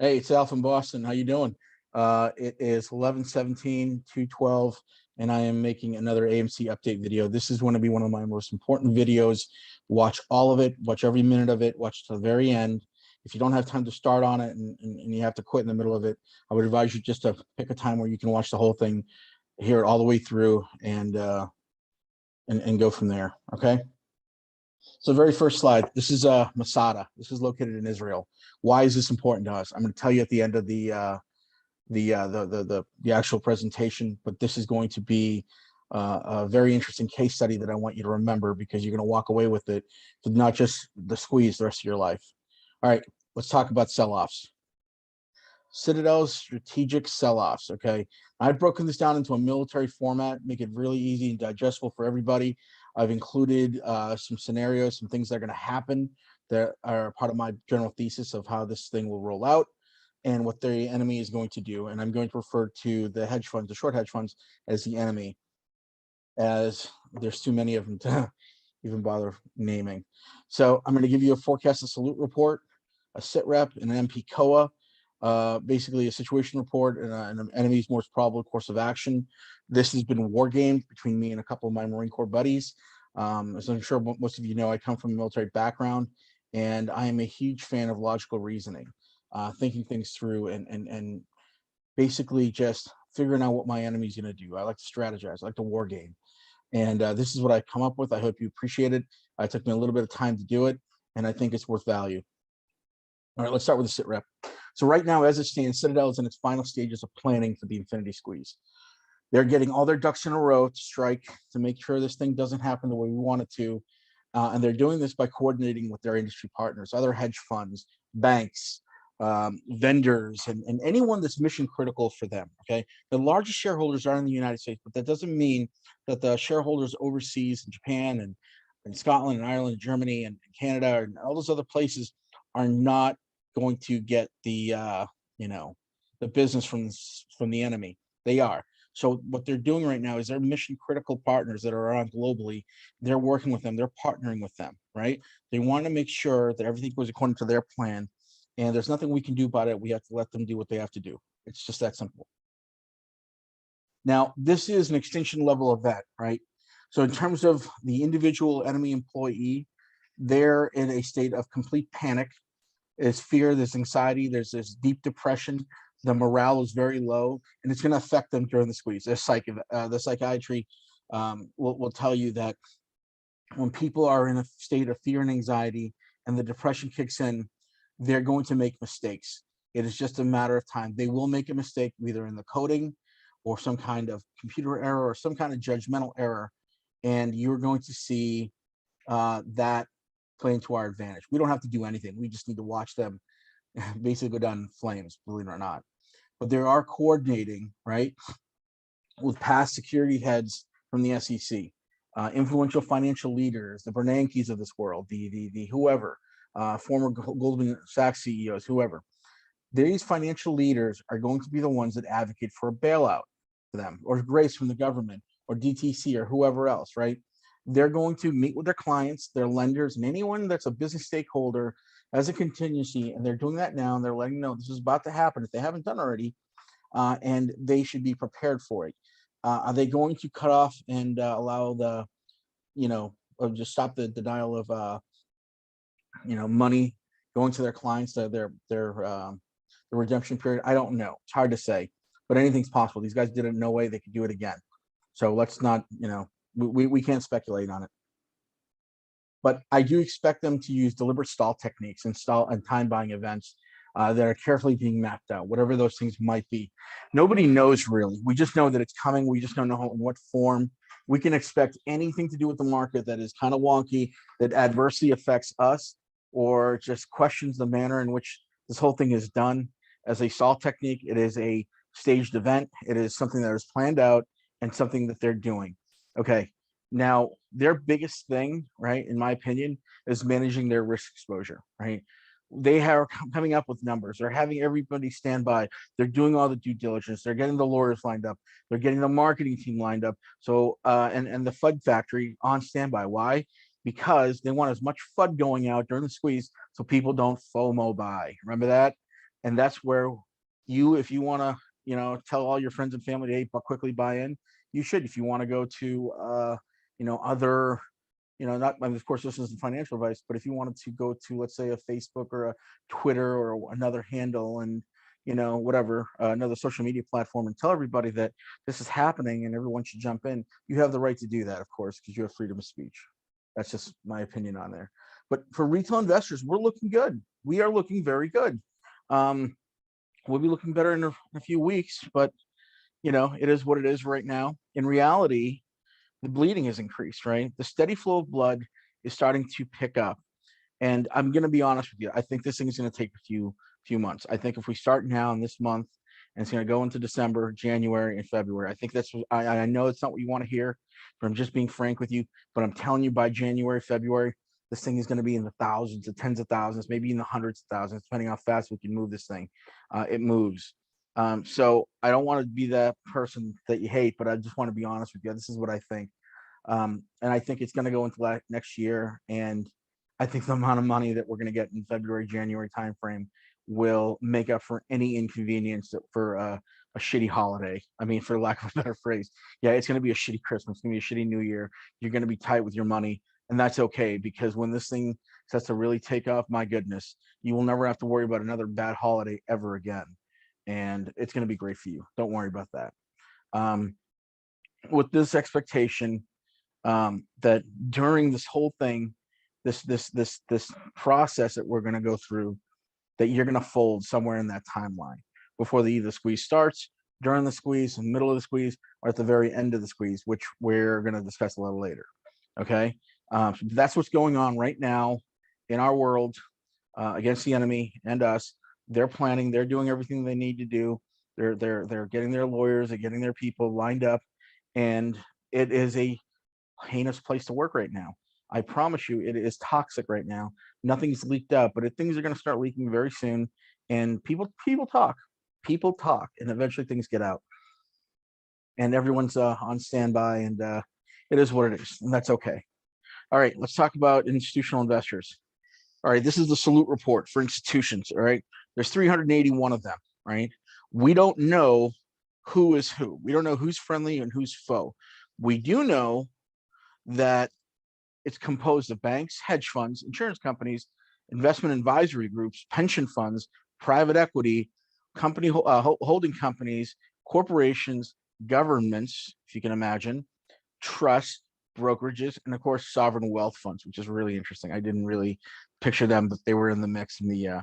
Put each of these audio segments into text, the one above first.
Hey, it's Al from Boston. How you doing? It is 11/17/2/12, and I am making another AMC update video. This is going to be one of my most important videos. Watch all of it. Watch every minute of it. Watch to the very end. If you don't have time to start on it and you have to quit in the middle of it, I would advise you just to pick a time where you can watch the whole thing, hear it all the way through, and go from there. Okay. So the very first slide, this is Masada. This is located in Israel. Why is this important to us? I'm going to tell you at the end of the actual presentation, but this is going to be a very interesting case study that I want you to remember because you're going to walk away with it, not just the squeeze the rest of your life. All right, let's talk about sell-offs. Citadel's strategic sell-offs. Okay, I've broken this down into a military format, make it really easy and digestible for everybody. I've included some scenarios, some things that are going to happen that are part of my general thesis of how this thing will roll out and what the enemy is going to do. And I'm going to refer to the hedge funds, the short hedge funds, as the enemy, as there's too many of them to even bother naming. So I'm going to give you a forecast and salute report, a sit rep, and an MP COA. Basically a situation report and an enemy's most probable course of action. This has been war gamed between me and a couple of my Marine Corps buddies. As I'm sure most of you know, I come from a military background, and I am a huge fan of logical reasoning, thinking things through, and basically just figuring out what my enemy's going to do. I like to strategize, I like to war game, and this is what I come up with. I hope you appreciate it. It took me a little bit of time to do it, and I think it's worth value. All right, let's start with the sit rep. So right now, as it stands, Citadel is in its final stages of planning for the Infinity Squeeze. They're getting all their ducks in a row to strike to make sure this thing doesn't happen the way we want it to. And they're doing this by coordinating with their industry partners, other hedge funds, banks, vendors, and anyone that's mission critical for them. Okay. The largest shareholders are in the United States, but that doesn't mean that the shareholders overseas in Japan and Scotland and Ireland, and Germany and Canada and all those other places are not going to get the business from the enemy. They are. So what they're doing right now is they're mission critical partners that are around globally. They're working with them. They're partnering with them, right? They want to make sure that everything goes according to their plan, and there's nothing we can do about it. We have to let them do what they have to do. It's just that simple. Now, this is an extinction level event, right? So in terms of the individual enemy employee, they're in a state of complete panic. There's fear, there's anxiety, there's this deep depression. The morale is very low, and it's going to affect them during the squeeze. The psychiatry will tell you that when people are in a state of fear and anxiety and the depression kicks in, they're going to make mistakes. It is just a matter of time. They will make a mistake either in the coding or some kind of computer error or some kind of judgmental error, and you're going to see that play into our advantage. We don't have to do anything. We just need to watch them basically go down in flames, believe it or not. But they are coordinating, right, with past security heads from the SEC, influential financial leaders, the Bernankes of this world, the whoever, former Goldman Sachs CEOs, whoever. These financial leaders are going to be the ones that advocate for a bailout for them, or grace from the government, or DTC, or whoever else, right? They're going to meet with their clients, their lenders, and anyone that's a business stakeholder as a contingency, and they're doing that now, and they're letting them know this is about to happen if they haven't done already, and they should be prepared for it. Are they going to cut off and allow the, or just stop the denial of, money going to their clients, the redemption period? I don't know. It's hard to say, but anything's possible. These guys did it. No way they could do it again. So let's not, we can't speculate on it. But I do expect them to use deliberate stall techniques and time buying events that are carefully being mapped out, whatever those things might be. Nobody knows really. We just know that it's coming. We just don't know in what form. We can expect anything to do with the market that is kind of wonky, that adversely affects us, or just questions the manner in which this whole thing is done. As a stall technique, it is a staged event. It is something that is planned out and something that they're doing. Okay. Now, their biggest thing, right, in my opinion, is managing their risk exposure, right? They are coming up with numbers. They're having everybody stand by. They're doing all the due diligence. They're getting the lawyers lined up. They're getting the marketing team lined up. So, and the FUD factory on standby. Why? Because they want as much FUD going out during the squeeze so people don't FOMO buy. Remember that? And that's where you, if you want to, tell all your friends and family to but quickly buy in, you should. If you want to go to, other, not, I mean, of course, this isn't financial advice, but if you wanted to go to, let's say, a Facebook or a Twitter or another handle and, whatever, another social media platform and tell everybody that this is happening and everyone should jump in, you have the right to do that, of course, because you have freedom of speech. That's just my opinion on there. But for retail investors, we're looking good. We are looking very good. We'll be looking better in a few weeks, but it is what it is right now. In reality, the bleeding has increased, right? The steady flow of blood is starting to pick up. And I'm going to be honest with you. I think this thing is going to take a few months. I think if we start now in this month and it's going to go into December, January, and February, I think that's what I know it's not what you want to hear, but I'm just being frank with you. But I'm telling you, by January, February, this thing is going to be in the thousands, the tens of thousands, maybe in the hundreds of thousands, depending how fast we can move this thing. It moves. So I don't want to be that person that you hate, but I just want to be honest with you. This is what I think. And I think it's going to go into next year. And I think the amount of money that we're going to get in February, January timeframe will make up for any inconvenience for a shitty holiday. I mean, for lack of a better phrase, yeah, it's going to be a shitty Christmas. It's going to be a shitty New Year. You're going to be tight with your money. And that's okay, because when this thing starts to really take off, my goodness, you will never have to worry about another bad holiday ever again. And it's going to be great for you. Don't worry about that. With this expectation that during this whole thing, this process that we're going to go through, that you're going to fold somewhere in that timeline before the squeeze starts, during the squeeze, in the middle of the squeeze, or at the very end of the squeeze, which we're going to discuss a little later. Okay. So that's what's going on right now in our world against the enemy and us. They're planning. They're doing everything they need to do. They're getting their lawyers. They're getting their people lined up, and it is a heinous place to work right now. I promise you, it is toxic right now. Nothing's leaked out, but things are going to start leaking very soon. And people talk, and eventually things get out. And everyone's on standby, and it is what it is, and that's okay. All right, let's talk about institutional investors. All right, this is the salute report for institutions. All right, there's 381 of them. Right, we don't know who is who. We don't know who's friendly and who's foe. We do know that it's composed of banks, hedge funds, insurance companies, investment advisory groups, pension funds, private equity, company holding companies, corporations, governments, if you can imagine, trusts, brokerages, and of course sovereign wealth funds, which is really interesting. I didn't really picture them, but they were in the mix in the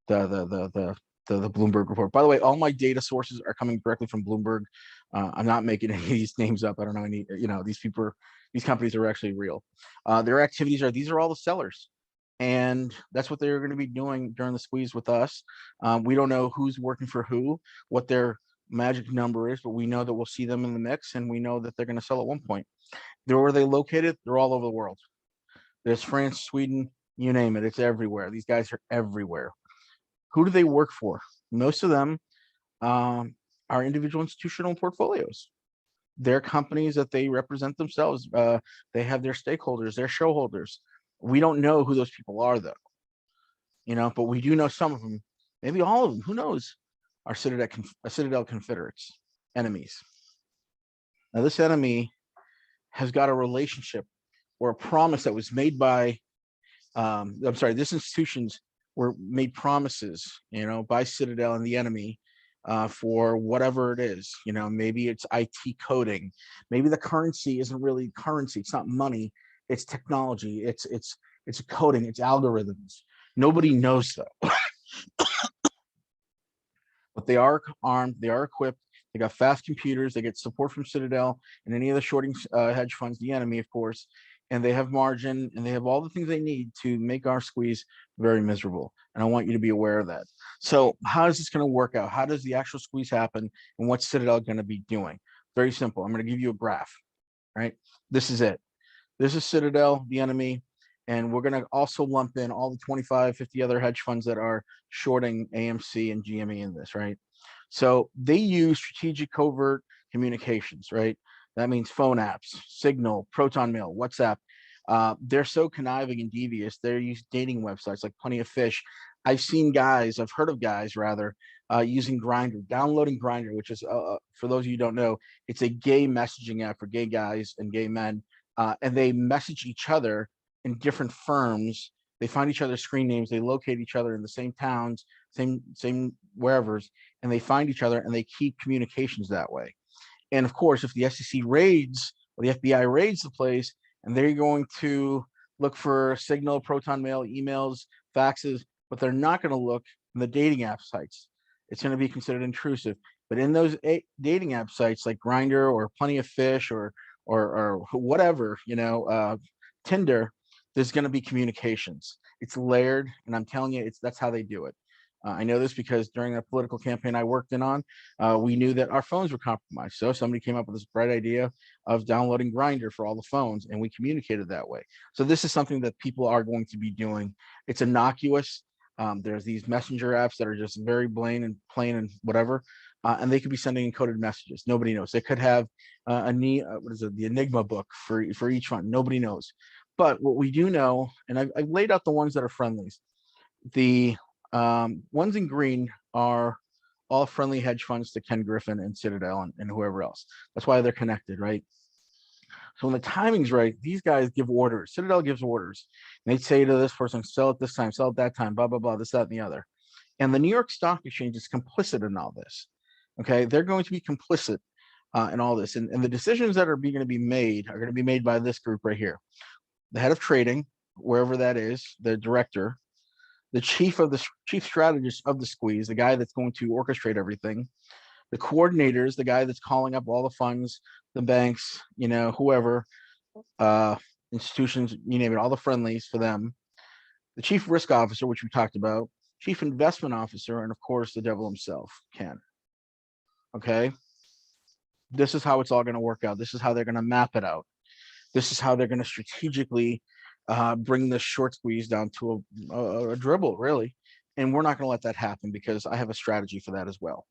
Bloomberg report. By the way, all my data sources are coming directly from Bloomberg. I'm not making any of these names up. I don't know any. These companies are actually real. Their activities these are all the sellers, and that's what they're going to be doing during the squeeze with us. We don't know who's working for who, what their magic number is, but we know that we'll see them in the mix, and we know that they're going to sell at one point. Where are they located? They're all over the world. There's France, Sweden, you name it. It's everywhere. These guys are everywhere. Who do they work for? Most of them are individual institutional portfolios. They're companies that they represent themselves. They have their stakeholders, their shareholders. We don't know who those people are, though. But we do know some of them, maybe all of them. Who knows? Are Citadel Confederates, enemies. Now, this enemy has got a relationship or a promise that was made by, this institutions were made promises, by Citadel and the enemy for whatever it is. Maybe it's IT coding. Maybe the currency isn't really currency. It's not money. It's technology. It's coding. It's algorithms. Nobody knows though. But they are armed. They are equipped. They got fast computers. They get support from Citadel and any of the shorting hedge funds, the enemy, of course. And they have margin, and they have all the things they need to make our squeeze very miserable. And I want you to be aware of that. So how is this going to work out? How does the actual squeeze happen? And what's Citadel going to be doing? Very simple. I'm going to give you a graph, right? This is it. This is Citadel, the enemy. And we're going to also lump in all the 25, 50 other hedge funds that are shorting AMC and GME in this, right? So they use strategic covert communications, right? That means phone apps, Signal, Proton Mail, WhatsApp. They're so conniving and devious. They use dating websites like Plenty of Fish. I've seen guys, I've heard of guys rather, using Grinder, downloading Grinder, which is, for those of you who don't know, it's a gay messaging app for gay guys and gay men, and they message each other in different firms. They find each other's screen names. They locate each other in the same towns, same wherever's, and they find each other and they keep communications that way. And of course, if the SEC raids or the FBI raids the place, and they're going to look for Signal, Proton Mail, emails, faxes, but they're not going to look in the dating app sites. It's going to be considered intrusive. But in those dating app sites like Grindr or Plenty of Fish or whatever, Tinder, there's going to be communications. It's layered, and I'm telling you, that's how they do it. I know this because during a political campaign I worked on, we knew that our phones were compromised. So somebody came up with this bright idea of downloading Grindr for all the phones, and we communicated that way. So this is something that people are going to be doing. It's innocuous. There's these messenger apps that are just very plain and whatever, and they could be sending encoded messages. Nobody knows. They could have the Enigma book for each one. Nobody knows. But what we do know, and I've laid out the ones that are friendlies. The ones in green are all friendly hedge funds to Ken Griffin and Citadel and whoever else. That's why they're connected, right? So when the timing's right, these guys give orders. Citadel gives orders. And they say to this person, sell it this time, sell it that time, blah, blah, blah, this, that, and the other. And the New York Stock Exchange is complicit in all this. Okay, they're going to be complicit in all this. And the decisions that are going to be made are going to be made by this group right here. The head of trading, wherever that is, the director, the chief strategist of the squeeze, the guy that's going to orchestrate everything, the coordinators, the guy that's calling up all the funds, the banks, whoever, institutions, you name it, all the friendlies for them, the chief risk officer, which we talked about, chief investment officer, and of course the devil himself, Ken. Okay, this is how it's all going to work out. This is how they're going to map it out. This is how they're going to strategically bring the short squeeze down to a dribble, really. And we're not going to let that happen because I have a strategy for that as well.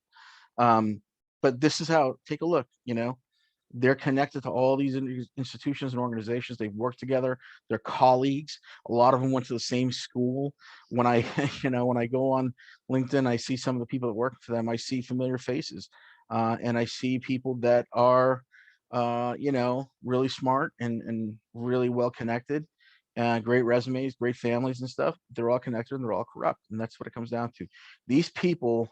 But this is how, take a look, they're connected to all these institutions and organizations. They've worked together. They're colleagues. A lot of them went to the same school. When I, when I go on LinkedIn, I see some of the people that work for them. I see familiar faces, and I see people that are, really smart and really well connected. Great resumes, great families and stuff. They're all connected and they're all corrupt. And that's what it comes down to. These people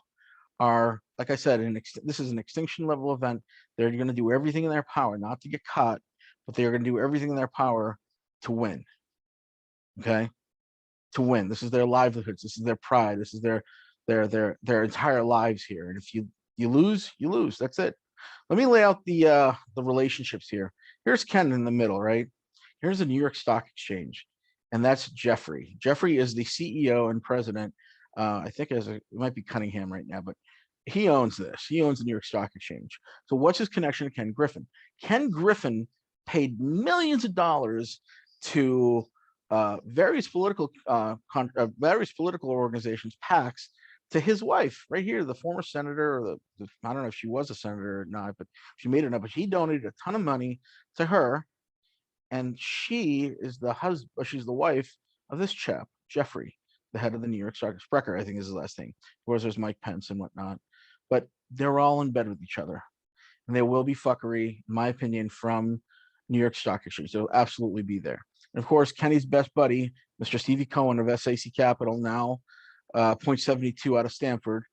are, like I said, this is an extinction level event. They're going to do everything in their power, not to get caught, but they are going to do everything in their power to win. Okay, to win. This is their livelihoods. This is their pride. This is their entire lives here. And if you lose, you lose. That's it. Let me lay out the relationships here. Here's Ken in the middle, right? Here's the New York Stock Exchange, and that's Jeffrey. Jeffrey is the CEO and president. I think it might be Cunningham right now, but he owns this. He owns the New York Stock Exchange. So what's his connection to Ken Griffin? Ken Griffin paid millions of dollars to various political organizations, PACs, to his wife right here, the former senator, or I don't know if she was a senator or not, but she made it up. But he donated a ton of money to her, and she is she's the wife of this chap, Jeffrey, the head of the New York Stock Exchange. Sprecher, I think is his last name. Of course, there's Mike Pence and whatnot, but they're all in bed with each other, and there will be fuckery, in my opinion, from New York Stock Exchange. So absolutely be there. And of course, Kenny's best buddy, Mr. Stevie Cohen of SAC Capital, now 0.72 out of Stanford.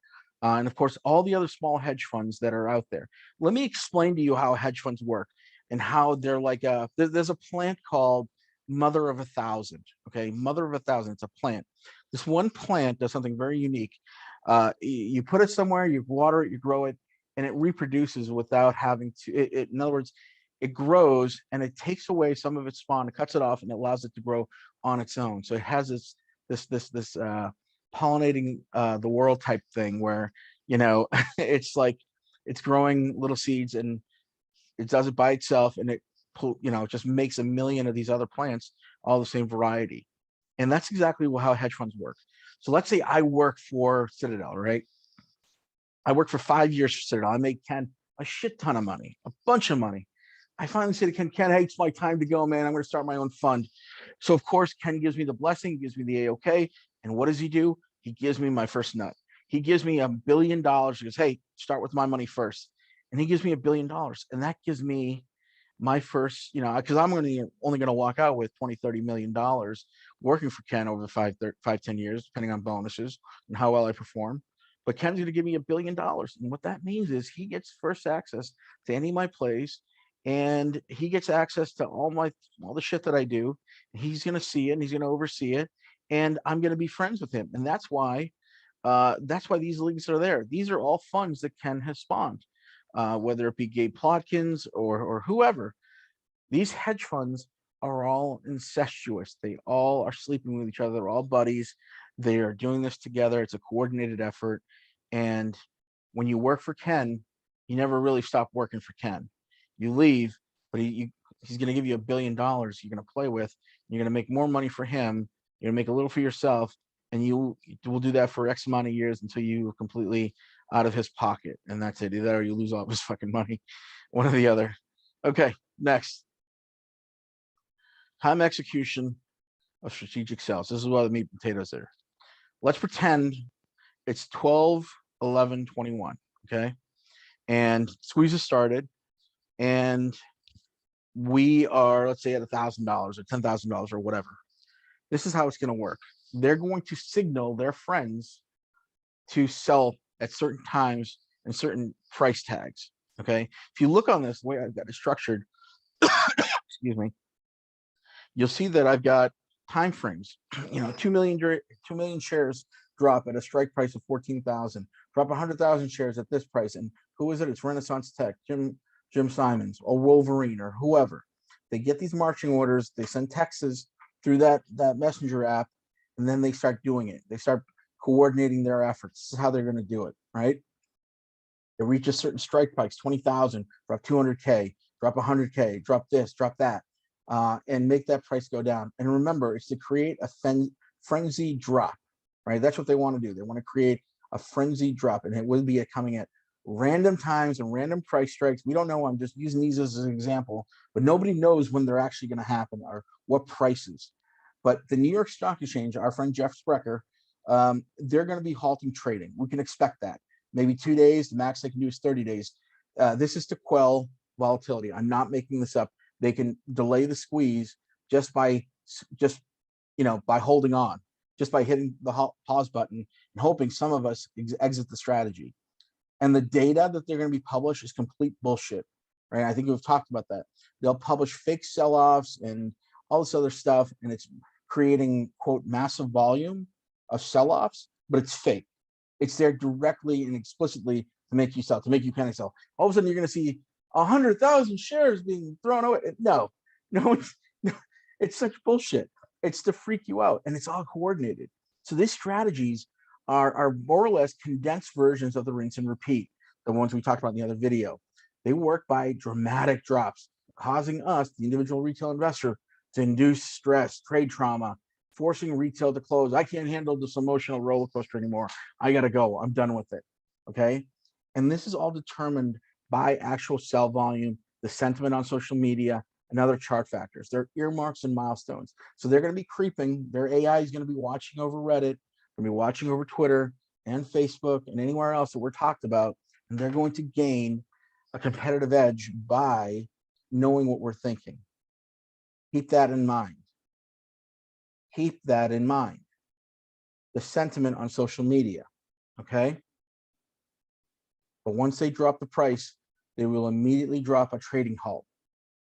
And of course, all the other small hedge funds that are out there. Let me explain to you how hedge funds work and how they're like there's a plant called Mother of 1,000. Okay, Mother of 1,000. It's a plant. This one plant does something very unique. You put it somewhere, you water it, you grow it, and it reproduces without having to. In other words, it grows and it takes away some of its spawn, it cuts it off, and it allows it to grow on its own. So it has this pollinating the world type thing where it's like it's growing little seeds and it does it by itself, and it just makes a million of these other plants, all the same variety. And that's exactly how hedge funds work. So let's say I work for Citadel, right? I worked for 5 years for Citadel. I made Ken a shit ton of money, a bunch of money. I finally said to Ken, hey, it's my time to go, man. I'm going to start my own fund. So of course, Ken gives me the blessing, gives me the A-OK. And what does he do? He gives me my first nut. He gives me $1 billion. He goes, hey, start with my money first. And he gives me $1 billion. And that gives me my first, because I'm only going to walk out with 20, $30 million working for Ken over the 10 years, depending on bonuses and how well I perform. But Ken's going to give me $1 billion. And what that means is he gets first access to any of my plays, and he gets access to all the shit that I do. He's going to see it and he's going to oversee it. And I'm going to be friends with him. And that's why these leagues are there. These are all funds that Ken has spawned, whether it be Gabe Plotkins or whoever. These hedge funds are all incestuous. They all are sleeping with each other. They're all buddies. They are doing this together. It's a coordinated effort. And when you work for Ken, you never really stop working for Ken. You leave, but he's going to give you $1 billion you're going to play with. You're going to make more money for him. You're going to make a little for yourself. And you will do that for X amount of years until you are completely out of his pocket. And that's it. Either you lose all of his fucking money, one or the other. Okay, next. Time execution of strategic sells. This is why the meat and potatoes are. Let's pretend it's 12/11/21. Okay. And Squeeze has started. And we are, let's say, at $1,000 or $10,000 or whatever. This is how it's going to work. They're going to signal their friends to sell at certain times and certain price tags. Okay. If you look on this, the way I've got it structured, excuse me, you'll see that I've got time frames. 2 million shares drop at a strike price of 14,000. Drop 100,000 shares at this price. And who is it? It's Renaissance Tech, Jim Simons, or Wolverine, or whoever. They get these marching orders. They send texts through that messenger app, and then they start doing it. They start coordinating their efforts. This is how they're going to do it, right? They reach a certain strike price, 20,000, drop 200K, drop 100K, drop this, drop that, and make that price go down. And remember, it's to create a frenzy drop, right? That's what they want to do. They want to create a frenzy drop, and it will be coming at random times and random price strikes. We don't know. I'm just using these as an example, but nobody knows when they're actually going to happen or what prices. But the New York Stock Exchange, our friend Jeff Sprecher, they're going to be halting trading. We can expect that. Maybe 2 days. The max they can do is 30 days. This is to quell volatility. I'm not making this up. They can delay the squeeze just by holding on, just by hitting the pause button and hoping some of us exit the strategy. And the data that they're going to be published is complete bullshit, right? I think we've talked about that. They'll publish fake sell-offs and all this other stuff, and it's creating, quote, massive volume of sell-offs, but it's fake. It's there directly and explicitly to make you sell, to make you panic sell. All of a sudden, you're going to see 100,000 shares being thrown away. No, it's such bullshit. It's to freak you out, and it's all coordinated. So these strategies are more or less condensed versions of the rinse and repeat, the ones we talked about in the other video. They work by dramatic drops, causing us, the individual retail investor, to induce stress, trade trauma, forcing retail to close. I can't handle this emotional roller coaster anymore. I got to go. I'm done with it. Okay. And this is all determined by actual sell volume, the sentiment on social media, and other chart factors. They're earmarks and milestones. So they're going to be creeping. Their AI is going to be watching over Reddit, going to be watching over Twitter and Facebook and anywhere else that we're talked about. And they're going to gain a competitive edge by knowing what we're thinking. Keep that in mind. Keep that in mind. The sentiment on social media, okay? But once they drop the price, they will immediately drop a trading halt.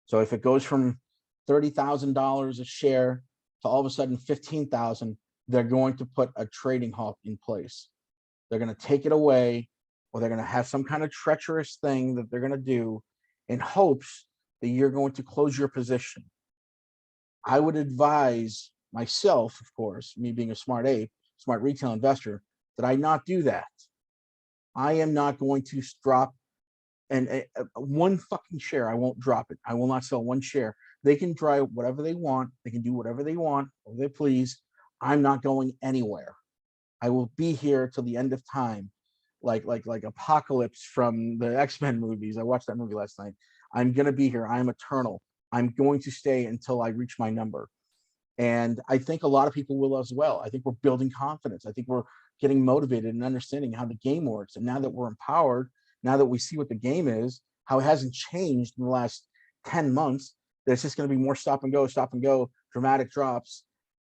So if it goes from $30,000 a share to all of a sudden 15,000, they're going to put a trading halt in place. They're going to take it away, or they're going to have some kind of treacherous thing that they're going to do in hopes that you're going to close your position. I would advise myself, of course, me being a smart retail investor, that I not do that. I am not going to drop one fucking share. I won't drop it. I will not sell one share. They can try whatever they want. They can do whatever they want, or they please. I'm not going anywhere. I will be here till the end of time, like Apocalypse from the X-Men movies. I watched that movie last night. I'm gonna be here. I'm eternal. I'm going to stay until I reach my number. And I think a lot of people will as well. I think we're building confidence. I think we're getting motivated and understanding how the game works. And now that we're empowered, now that we see what the game is, how it hasn't changed in the last 10 months, that it's just going to be more stop and go, dramatic drops.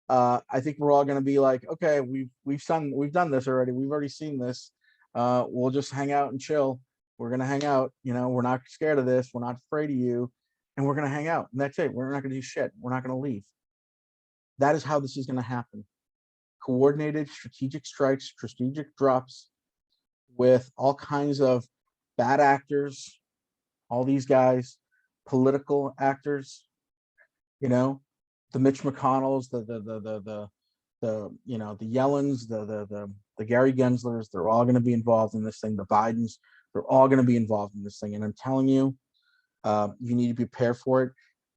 I think we're all going to be like, okay, we've done this already. We've already seen this. We'll just hang out and chill. We're going to hang out. We're not scared of this. We're not afraid of you. And we're going to hang out. And that's it. We're not going to do shit. We're not going to leave. That is how this is going to happen. Coordinated strategic strikes, strategic drops with all kinds of bad actors, all these guys, political actors, the Mitch McConnells, the Yellens, the Gary Genslers, they're all going to be involved in this thing. The Bidens, they're all going to be involved in this thing. And I'm telling you, you need to be prepared for it.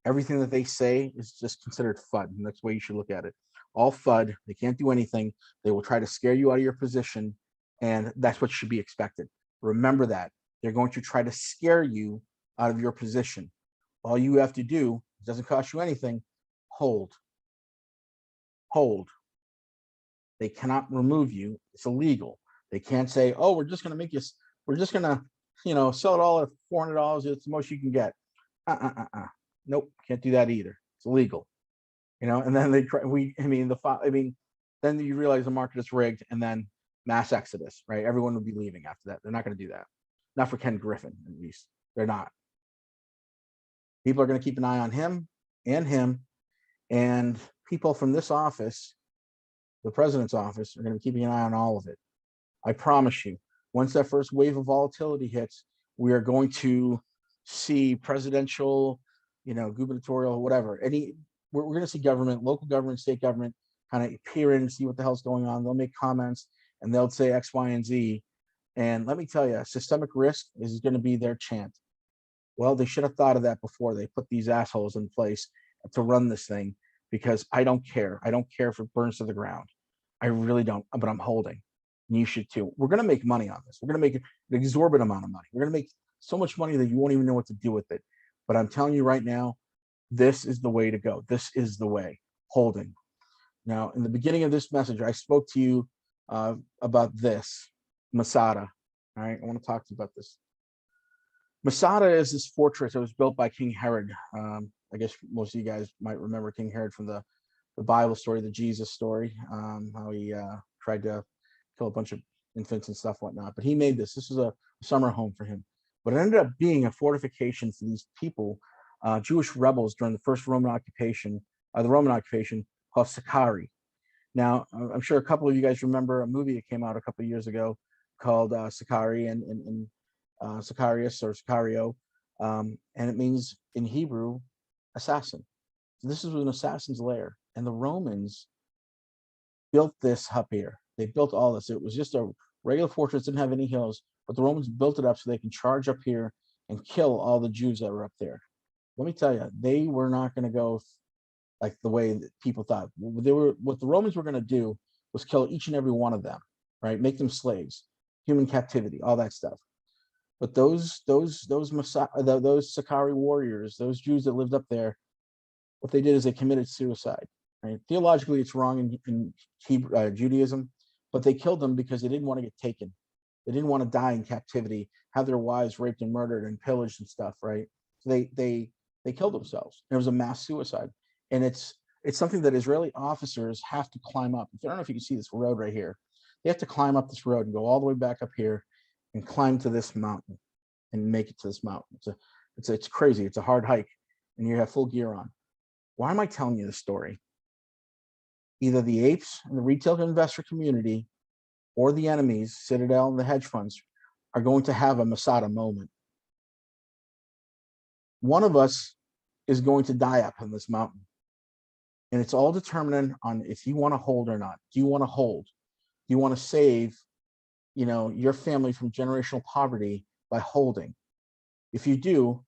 Everything that they say is just considered FUD, and that's the way you should look at it. All FUD. They can't do anything. They will try to scare you out of your position, and that's what should be expected. Remember that. They're going to try to scare you out of your position. All you have to do, it doesn't cost you anything, hold. Hold. They cannot remove you. It's illegal. They can't say, oh, we're just going to sell it all at $400. It's the most you can get. Nope, can't do that either. It's illegal. And then they try. Then you realize the market is rigged, and then mass exodus, right? Everyone will be leaving after that. They're not going to do that. Not for Ken Griffin, at least. They're not. People are going to keep an eye on him, and people from this office, the president's office, are going to be keeping an eye on all of it. I promise you. Once that first wave of volatility hits, we are going to see presidential, gubernatorial, whatever. We're going to see government, local government, state government kind of peer in and see what the hell's going on. They'll make comments and they'll say X, Y, and Z. And let me tell you, systemic risk is going to be their chant. Well, they should have thought of that before they put these assholes in place to run this thing, because I don't care. I don't care if it burns to the ground. I really don't, but I'm holding. And you should too. We're going to make money on this. We're going to make an exorbitant amount of money. We're going to make so much money that you won't even know what to do with it. But I'm telling you right now, this is the way to go. This is the way. Holding. Now, in the beginning of this message, I spoke to you about this, Masada. All right, I want to talk to you about this. Masada is this fortress that was built by King Herod. I guess most of you guys might remember King Herod from the Bible story, the Jesus story, how he tried to kill a bunch of infants and stuff, whatnot. But he made this. This was a summer home for him. But it ended up being a fortification for these people, Jewish rebels during the first Roman occupation, called Sicarii. Now, I'm sure a couple of you guys remember a movie that came out a couple of years ago called Sicarii and Sicarius or Sicario, and it means in Hebrew, assassin. So this is an assassin's lair, and the Romans built this up here. They built all this. It was just a regular fortress, didn't have any hills, but the Romans built it up so they can charge up here and kill all the Jews that were up there. Let me tell you, they were not going to go like the way that people thought. What the Romans were going to do was kill each and every one of them, right? Make them slaves, human captivity, all that stuff. But those Sicarii warriors, those Jews that lived up there, what they did is they committed suicide. Right? Theologically, it's wrong in Judaism, but they killed them because they didn't want to get taken. They didn't want to die in captivity, have their wives raped and murdered and pillaged and stuff, right? So they killed themselves. It was a mass suicide, and it's something that Israeli officers have to climb up. I don't know if you can see this road right here. They have to climb up this road and go all the way back up here and climb to this mountain and make it to this mountain. It's crazy. It's a hard hike, and you have full gear on. Why am I telling you this story? Either the apes and the retail investor community or the enemies, Citadel and the hedge funds, are going to have a Masada moment. One of us is going to die up in this mountain. And it's all determined on if you want to hold or not. Do you want to hold? Do you want to save, your family from generational poverty by holding? If you do,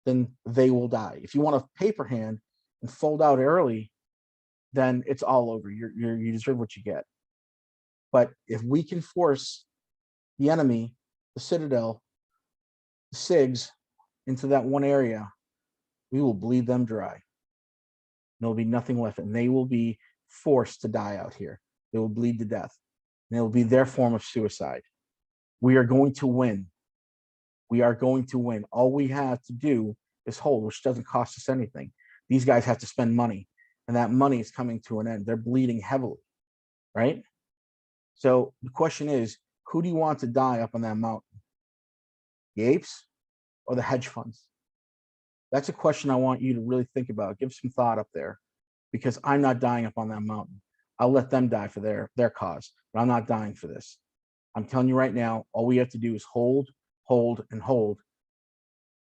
then they will die. If you want to paper hand and fold out early, then it's all over. You deserve what you get. But if we can force the enemy, the Citadel, the SIGs into that one area, we will bleed them dry. there'll be nothing left, and they will be forced to die out here. They will bleed to death, and it will be their form of suicide. We are going to win. We are going to win. All we have to do is hold, which doesn't cost us anything. These guys have to spend money, and that money is coming to an end. They're bleeding heavily, right? So the question is, who do you want to die up on that mountain? The apes or the hedge funds? That's a question I want you to really think about. Give some thought up there, because I'm not dying up on that mountain. I'll let them die for their cause, but I'm not dying for this. I'm telling you right now, all we have to do is hold, hold, and hold.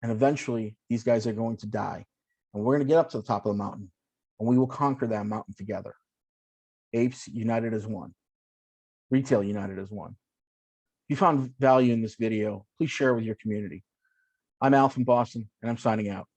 And eventually these guys are going to die. And we're going to get up to the top of the mountain, and we will conquer that mountain together. Apes united as one. Retail united as one. If you found value in this video, please share it with your community. I'm Al from Boston, and I'm signing out.